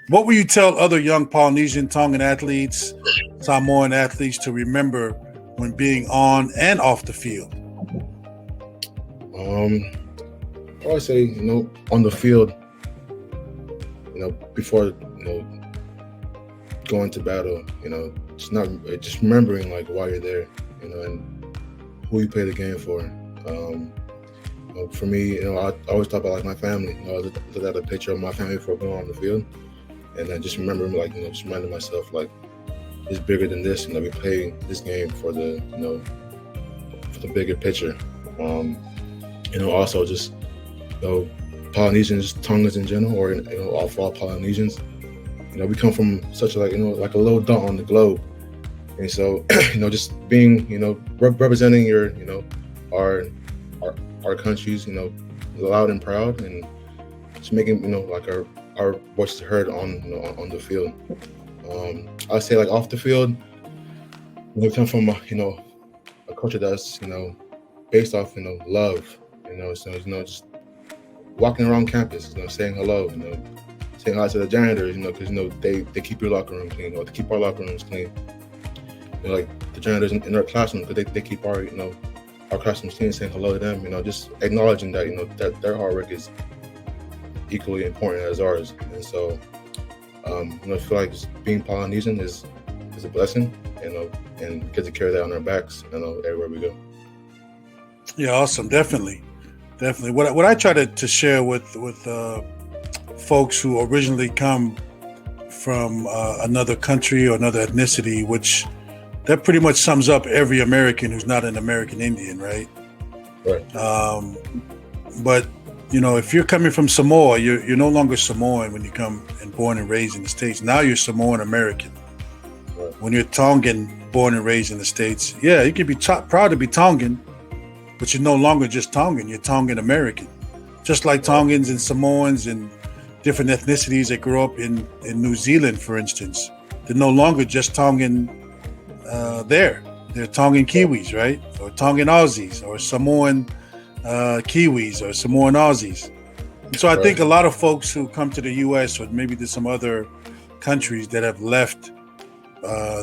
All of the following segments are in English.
What will you tell other young Polynesian, Tongan athletes, Samoan athletes to remember when being on and off the field? I always say, on the field, before, going to battle, just remembering like why you're there, and who you play the game for. For me, I always talk about like my family. I look at a picture of my family before going on the field, and I just remember like, just reminding myself like it's bigger than this. We play this game for the, for the bigger picture. Also just, Polynesians, Tongans in general, or all Polynesians. We come from such a, like a little dot on the globe, and so just being representing your our countries, loud and proud, and just making like our voices heard on the field. I say like off the field, we come from a culture that's based off love, so just walking around campus, saying hello, saying hi to the janitors, because they keep your locker room clean, or they keep our locker rooms clean. Like the janitors in our classroom, because they keep our classrooms clean, saying hello to them. Just acknowledging that that their hard work is equally important as ours. And so, I feel like just being Polynesian is a blessing, and get to carry that on our backs, everywhere we go. Yeah, awesome, definitely. What I try to share with folks who originally come from another country or another ethnicity, which that pretty much sums up every American who's not an American Indian, right? Right. But if you're coming from Samoa, you're no longer Samoan when you come and born and raised in the States. Now you're Samoan American. Right. When you're Tongan, born and raised in the States, yeah, you can be proud to be Tongan, but you're no longer just Tongan. You're Tongan American. Just like Tongans and Samoans and different ethnicities that grew up in New Zealand, for instance, they're no longer just Tongan there. They're Tongan Kiwis, right? Or Tongan Aussies, or Samoan Kiwis, or Samoan Aussies. And so I think a lot of folks who come to the U.S. or maybe to some other countries that have left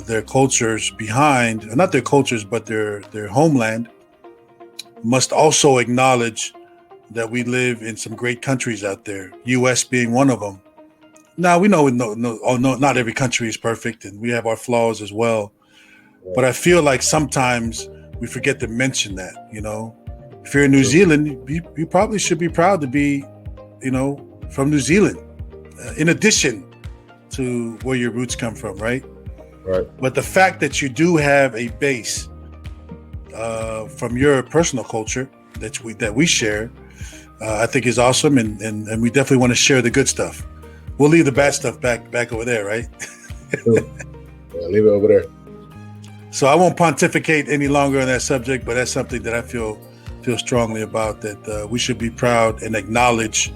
their cultures behind, not their cultures, but their homeland, must also acknowledge that we live in some great countries out there, U.S. being one of them. Now, we know not every country is perfect, and we have our flaws as well. But I feel like sometimes we forget to mention that, If you're in New Zealand, you probably should be proud to be, from New Zealand, in addition to where your roots come from, right? Right. But the fact that you do have a base from your personal culture that we share, I think is awesome, and we definitely want to share the good stuff. We'll leave the bad stuff back over there, right? Yeah, leave it over there. So I won't pontificate any longer on that subject, but that's something that I feel strongly about, that we should be proud and acknowledge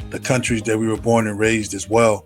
the countries that we were born and raised as well.